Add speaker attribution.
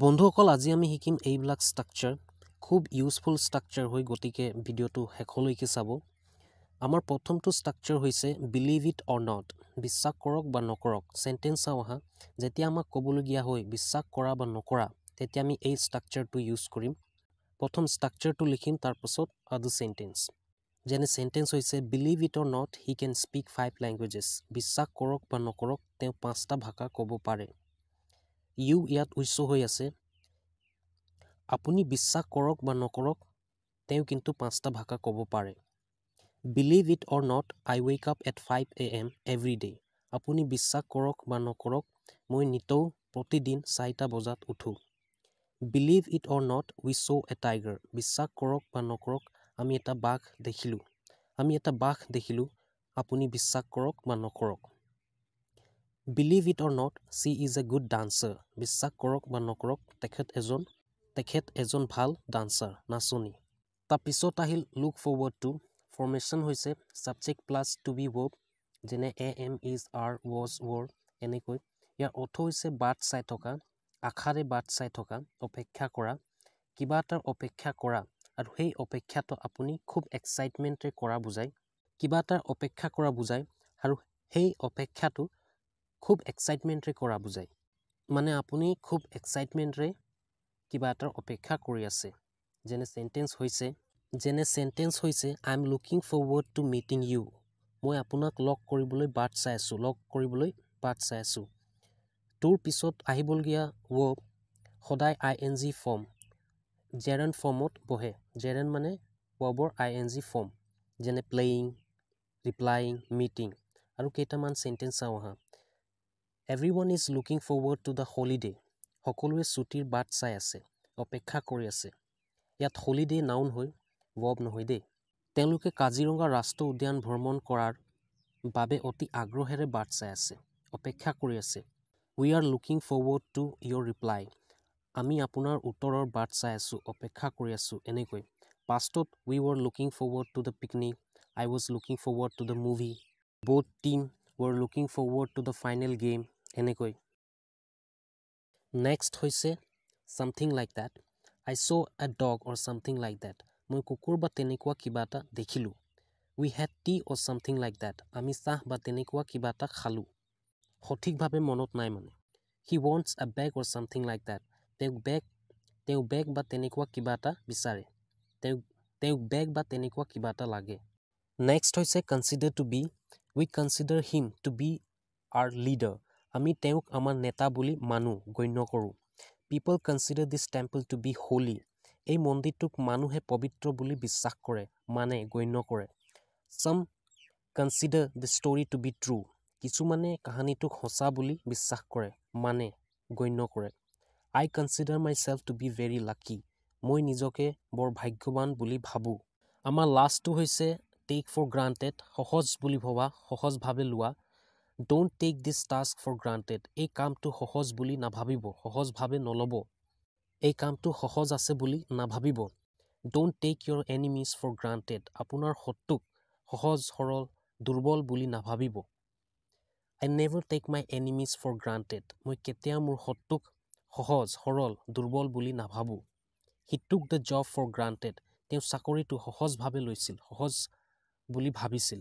Speaker 1: বন্ধুসকল আজি আমি শিকিম এইবিলাক ষ্ট্ৰাকচাৰ খুব ইউজফুল ষ্ট্ৰাকচাৰ হৈ গতিকে ভিডিঅ'টো শেষলৈকে চাব আমাৰ প্ৰথমটো ষ্ট্ৰাকচাৰ হৈছে বিলিভ ইট অৰ নট বিশ্বাস কৰক বা নকৰক সেন্টেন্স চাও আহা যেতিয়া আমাক ক'বলগীয়া হয় বিশ্বাস কৰা বা নকৰা তেতিয়া আমি এই ষ্ট্ৰাকচাৰটো ইউজ কৰিম প্ৰথম ষ্ট্ৰাকচাৰটো লিখিম তাৰ পাছত আদাৰ সেন্টেন্স যেনে সেন্টেন্স হৈছে believe it or not he can speak 5 languages বিশ্বাস কৰক বা নকৰক তেওঁ 5টা ভাষা ক'ব পাৰে ইউ ইয়াত উচ্চ হৈ আছে আপুনি বিশ্বাস কৰক বা নকৰক তেওঁ কিন্তু 5টা ভাষা ক'ব পাৰে believe it or not I wake up at 5 AM every day আপুনি বিশ্বাস কৰক বা নকৰক মই নিতৌ প্ৰতিদিন 4টা বজাত উঠো believe it or not we saw' a tiger বিশ্বাস কৰক বা নকৰক আমি এটা বাঘ দেখিলো আপুনি বিশ্বাস কৰক বা নকৰক believe it or not she is a good dancer বিশ্বাস কৰক বা নকৰক তেখেত এজন ভাল ডান্সাৰ নাচনী তাৰপিছত আহিল লুক ফৰৱাৰ্ড টু ফৰ্মেশ্যন হৈছে subject plus to be verb যেনে am is are was were এনেকৈ ইয়াৰ অৰ্থ হৈছে বাট চাই থকা আশাৰে বাট চাই থকা অপেক্ষা কৰা কিবা এটাৰ অপেক্ষা কৰা আৰু সেই অপেক্ষাটো আপুনি খুব এক্সাইটমেণ্টৰে কৰা বুজায় কিবা এটাৰ অপেক্ষা কৰা বুজায় আৰু সেই অপেক্ষাটো খুব এক্সাইটমেণ্টৰে কৰা বুজায় মানে আপুনি খুব এক্সাইটমেণ্টৰে কিবা এটাৰ অপেক্ষা কৰি আছে যেনে সেন্টেন্স হৈছে I am looking forward to meeting you মই আপোনাক লগ কৰিবলৈ বাট চাই আছো তোৰ পিছত আহিবলগীয়া ৱৰ্ব সদায় ING ফৰ্ম জেৰেণ্ড ফৰ্মত বহে জেৰেণ্ড মানে ৱৰ্বৰ ING ফৰ্ম যেনে প্লেয়িং ৰিপ্লাইং মিটিং আৰু কেইটামান সেন্টেন্স চাওঁ আহা everyone is looking forward to the holiday সকলোৱে ছুটিৰ বাট চাই আছে অপেক্ষা কৰি আছে ইয়াত হলিডে নাউন হৈ verb নহয় দেই তেওঁলোকে কাজিৰঙা ৰাষ্ট্ৰীয় উদ্যান ভ্ৰমণ কৰাৰ বাবে অতি আগ্ৰহেৰে বাট চাই আছে অপেক্ষা কৰি আছে we are looking forward to your reply আমি আপোনাৰ উত্তৰৰ বাট চাই আছো অপেক্ষা কৰি আছো এনেকৈ পাষ্টত we were looking forward to the picnic I was looking forward to the movie both team were looking forward to the final game এনেকৈ next হৈছে something like that I saw a dog or something like that মই কুকুৰ বা তেনেকুৱা কিবা এটা দেখিলো we had tea or something like that আমি চাহ বা তেনেকুৱা কিবা এটা খালো সঠিকভাৱে মনত নাই মানে he wants a bag or something like that তেওঁ বেগ বা তেনেকুৱা কিবা এটা বিচাৰে তেওঁ বেগ বা তেনেকুৱা কিবা এটা লাগে next হৈছে consider to be we consider him to be our leader আমি তেওঁক আমাৰ নেতা বুলি মানো গণ্য কৰো people consider this temple to be holy এই মন্দিৰটোক মানুহে পবিত্ৰ বুলি বিশ্বাস কৰে মানে গণ্য কৰে some consider the story to be true কিছুমানে কাহিনীটোক সঁচা বুলি বিশ্বাস কৰে মানে গণ্য কৰে I consider myself to be very lucky মই নিজকে বৰ ভাগ্যৱান বুলি ভাবো আমাৰ লাষ্টটো হৈছে take for granted সহজ বুলি ভবা সহজভাৱে লোৱা don't take this task for granted এই কামটো সহজ বুলি নাভাবিব সহজভাৱে নলব এই কামটো সহজ আছে বুলি নাভাবিব don't take your enemies for granted আপোনাৰ শত্ৰুক সহজ সৰল দুৰ্বল বুলি নাভাবিব I never take my enemies for granted মই কেতিয়া মোৰ শত্ৰুক সহজ সৰল দুৰ্বল বুলি নাভাবো he took the job for granted তেওঁ চাকৰিটো সহজভাৱে লৈছিল সহজ বুলি ভাবিছিল